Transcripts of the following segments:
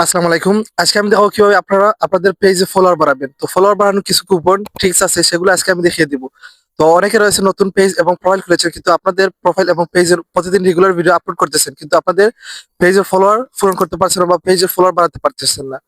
আসসালামু আলাইকুম। আজকে আমি দেখাবো কিভাবে আপনারা আপনাদের পেজে ফলোয়ার বাড়াবেন। তো ফলোয়ার বাড়ানোর কিছু কুপন ট্রিক্স আছে, সেগুলো আজকে আমি দেখিয়ে দিব। তো অনেকে রয়েছে নতুন পেজ এবং প্রোফাইল খুলেছেন, কিন্তু আপনাদের প্রোফাইল এবং পেজের প্রতিদিন রেগুলার ভিডিও আপলোড করতেছেন, কিন্তু আপনাদের পেজের ফলোয়ার পূরণ করতে পারছেন না বা পেজের ফলোয়ার বাড়াতে পারতেছেন না।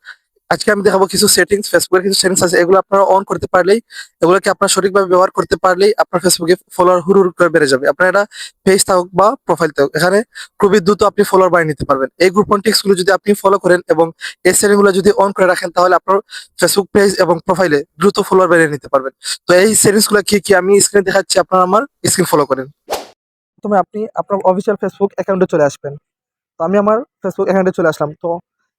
আজকে আমি দেখাবো কিছু সেটিংস, ফেসবুকের কিছু সেটিংস আছে, এগুলো আপনারা অন করতে পারলেই, এগুলোকে আপনারা সঠিকভাবে ব্যবহার করতে পারলেই আপনার ফেসবুকে ফলোয়ার হুড় হুড় করে বেড়ে যাবে। আপনার এটা পেজ থাকুক বা প্রোফাইল থাকুক, এখানে খুবই দ্রুত আপনি ফলোয়ার বাড়িয়ে নিতে পারবেন। এই গ্রুপ টিক্স গুলো যদি আপনি ফলো করেন এবং এই সেটিং গুলো যদি অন করে রাখেন, তাহলে আপনার ফেসবুক পেজ এবং প্রোফাইলে দ্রুত ফলোয়ার বাড়িয়ে নিতে পারবেন। তো এই সেটিংস গুলো কি কি আমি স্ক্রিনে দেখাচ্ছি, আপনারা আমার স্ক্রিন ফলো করেন। প্রথমে আপনি আপনার অফিসিয়াল ফেসবুক অ্যাকাউন্টে চলে আসবেন। তো আমি আমার ফেসবুক অ্যাকাউন্টে চলে আসলাম। তো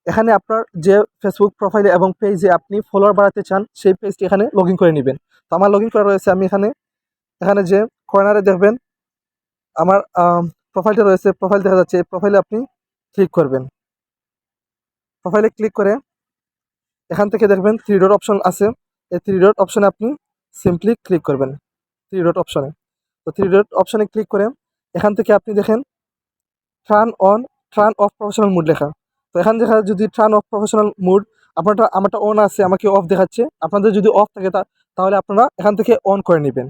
এখানে আপনার যে ফেসবুক প্রোফাইলে এবং পেজে আপনি ফলোয়ার বাড়াতে চান, সেই পেজটি এখানে লগ ইন করে নেবেন। তো আমার লগ ইন করা রয়েছে। আমি এখানে এখানে যে কর্নারে দেখবেন আমার প্রোফাইলটা রয়েছে, প্রোফাইল দেখা যাচ্ছে। এই প্রোফাইলে আপনি ক্লিক করবেন। প্রোফাইলে ক্লিক করে এখান থেকে দেখবেন থ্রি ডট অপশন আছে। এই থ্রি ডট অপশনে আপনি সিম্পলি ক্লিক করবেন। থ্রি ডট অপশনে, তো থ্রি ডট অপশনে ক্লিক করে এখান থেকে আপনি দেখেন turn on, turn off professional mood লেখা। তো এখান দেখা যদি টার্ন অফ প্রফেশনাল মুড, আমারটা অন আছে, আমাকে অফ দেখাচ্ছে। আপনাদের যদি অফ থাকে তাহলে আপনারা এখান থেকে অন করে নেবেন।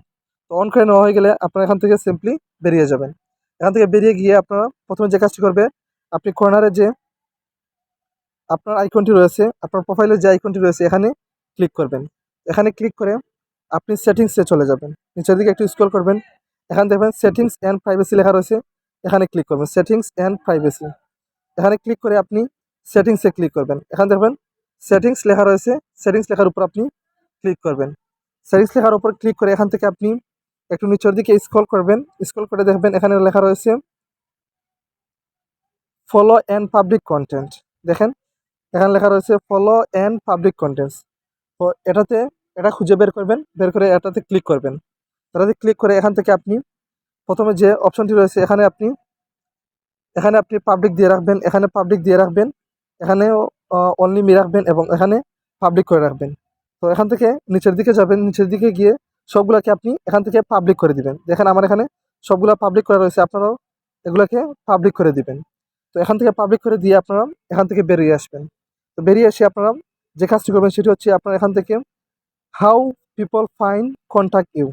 তো অন করে নেওয়া হয়ে গেলে আপনারা এখান থেকে সিম্পলি বেরিয়ে যাবেন। এখান থেকে বেরিয়ে গিয়ে আপনারা প্রথমে যে কাজটি করবে, আপনি কর্নারে যে আপনার আইকনটি রয়েছে, আপনার প্রোফাইলের যে আইকনটি রয়েছে, এখানে ক্লিক করবেন। এখানে ক্লিক করে আপনি সেটিংসে চলে যাবেন। নিচের দিকে একটু স্ক্রল করবেন। এখানে দেখবেন সেটিংস অ্যান্ড প্রাইভেসি লেখা রয়েছে, এখানে ক্লিক করবেন। সেটিংস অ্যান্ড প্রাইভেসি, এখানে ক্লিক করে আপনি সেটিংসে ক্লিক করবেন। এখানে দেখবেন সেটিংস লেখা রয়েছে, সেটিংস লেখার উপর আপনি ক্লিক করবেন। সেটিংস লেখার উপর ক্লিক করে এখান থেকে আপনি একটু নিচের দিকে স্ক্রল করবেন। স্ক্রল করে দেখবেন এখানে লেখা রয়েছে ফলো অ্যান্ড পাবলিক কন্টেন্ট। দেখেন এখানে লেখা রয়েছে ফলো অ্যান্ড পাবলিক কন্টেন্টস। তো এটা খুঁজে বের করবেন, বের করে এটাতে ক্লিক করবেন। এটাতে ক্লিক করে এখান থেকে আপনি প্রথমে যে অপশনটি রয়েছে, এখানে আপনি পাবলিক দিয়ে রাখবেন, এখানে পাবলিক দিয়ে রাখবেন, এখানে অনলি মি রাখবেন এবং এখানে পাবলিক করে রাখবেন। তো এখান থেকে নিচের দিকে যাবেন, নিচের দিকে গিয়ে সবগুলোকে আপনি এখান থেকে পাবলিক করে দিবেন। দেখেন আমার এখানে সবগুলা পাবলিক করা রয়েছে, আপনারাও এগুলোকে পাবলিক করে দিবেন। তো এখান থেকে পাবলিক করে দিয়ে আপনারা এখান থেকে বেরিয়ে আসবেন। তো বেরিয়ে এসে আপনারা যে কাজটি করবেন সেটি হচ্ছে, আপনারা এখান থেকে how people find contact you,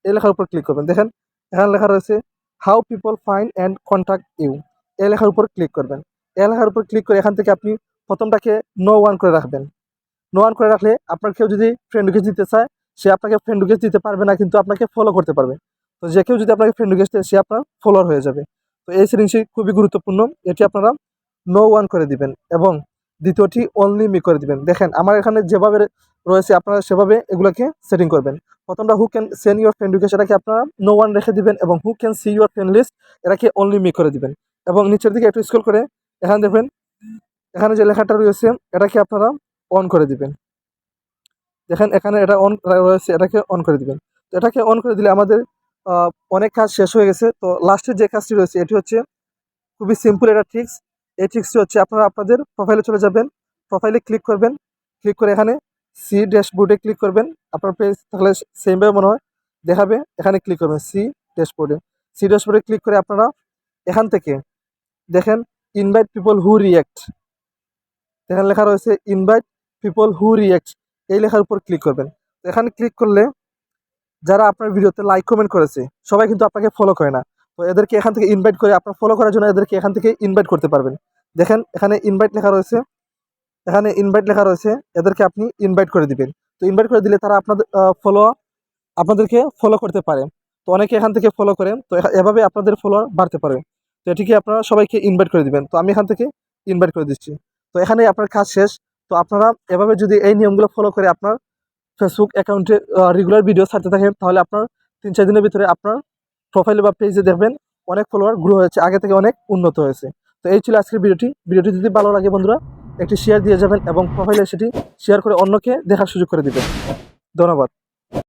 এই লেখার উপর ক্লিক করবেন। দেখেন এখানে লেখা রয়েছে how people find and contact you, এই লেখার উপর ক্লিক করবেন। এই লেখার উপর ক্লিক করে এখান থেকে আপনি প্রথমটাকে নো ওয়ান করে রাখবেন। নো ওয়ান করে রাখলে আপনার কেউ যদি ফ্রেন্ড রিকোয়েস্ট দিতে চায়, সে আপনাকে ফ্রেন্ড রিকোয়েস্ট দিতে পারবে না, কিন্তু আপনাকে ফলো করতে পারবে। তো যে কেউ যদি আপনাকে ফ্রেন্ড রিকোয়েস্ট দেয়, সে আপনার ফলোয়ার হয়ে যাবে। তো এই সেটিংসটি খুবই গুরুত্বপূর্ণ, এটি আপনারা নো ওয়ান করে দিবেন এবং দ্বিতীয়টি অনলি মি করে দিবেন। দেখেন আমার এখানে যেভাবে রয়েছে, আপনারা সেভাবে এগুলোকে সেটিং করবেন। প্রথমটা who can send your friend request, এটাকে আপনারা নো ওয়ান রেখে দিবেন এবং who can see your friend list, এটাকে অনলি মি করে দিবেন। এবং নিচের দিকে একটু স্ক্রল করে এখানে দেখবেন এখানে যে লেখাটা রয়েছে, এটাকে আপনারা অন করে দিবেন। দেখেন এখানে এটা অন রয়েছে, এটাকে অন করে দিবেন। তো এটাকে অন করে দিলে আমাদের অনেক কাজ শেষ হয়ে গেছে। তো লাস্টের যে কাজটি রয়েছে, এটি হচ্ছে খুবই সিম্পল একটা ট্রিক্স। এই ট্রিক্সটি হচ্ছে, আপনারা আপনাদের প্রোফাইলে চলে যাবেন, প্রোফাইলে ক্লিক করবেন, ক্লিক করে এখানে সি ড্যাশবোর্ডে ক্লিক করবেন। আপনার পেজ থাকলে সেমভাবে মনে হয় দেখাবে, এখানে ক্লিক করবেন সি ড্যাশবোর্ডে। সি ড্যাশবোর্ডে ক্লিক করে আপনারা এখান থেকে দেখেন ইনভাইট পিপল হু রিঅ্যাক্ট, এখানে লেখা রয়েছে ইনভাইট পিপল হু রিঅ্যাক্ট, এই লেখার উপর ক্লিক করবেন। তো এখানে ক্লিক করলে যারা আপনার ভিডিওতে লাইক কমেন্ট করেছে, সবাই কিন্তু আপনাকে ফলো করে না। তো এদেরকে এখান থেকে ইনভাইট করে, আপনার ফলো করার জন্য এদেরকে এখান থেকে ইনভাইট করতে পারবেন। দেখেন এখানে ইনভাইট লেখা রয়েছে, এখানে ইনভাইট লেখা রয়েছে, এদেরকে আপনি ইনভাইট করে দিবেন। তো ইনভাইট করে দিলে তারা আপনাদেরকে ফলো করতে পারে। তো অনেকে এখান থেকে ফলো করেন, তো এভাবে আপনাদের ফলোয়ার বাড়তে পারে। তো এটিকে আপনারা সবাইকে ইনভাইট করে দিবেন। তো আমি এখান থেকে ইনভাইট করে দিচ্ছি। তো এখানে আপনার কাজ শেষ। তো আপনারা এভাবে যদি এই নিয়মগুলো ফলো করে আপনার ফেসবুক অ্যাকাউন্টে রেগুলার ভিডিও ছাড়তে থাকেন, তাহলে আপনার ৩-৪ দিনের ভিতরে আপনার প্রোফাইলে বা পেজে দেখবেন অনেক ফলোয়ার গ্রো হয়েছে, আগে থেকে অনেক উন্নত হয়েছে। তো এই ছিল আজকের ভিডিওটি যদি ভালো লাগে বন্ধুরা, একটি শেয়ার দিয়ে যাবেন এবং প্রোফাইলে সেটি শেয়ার করে অন্যকে দেখার সুযোগ করে দিবেন। ধন্যবাদ।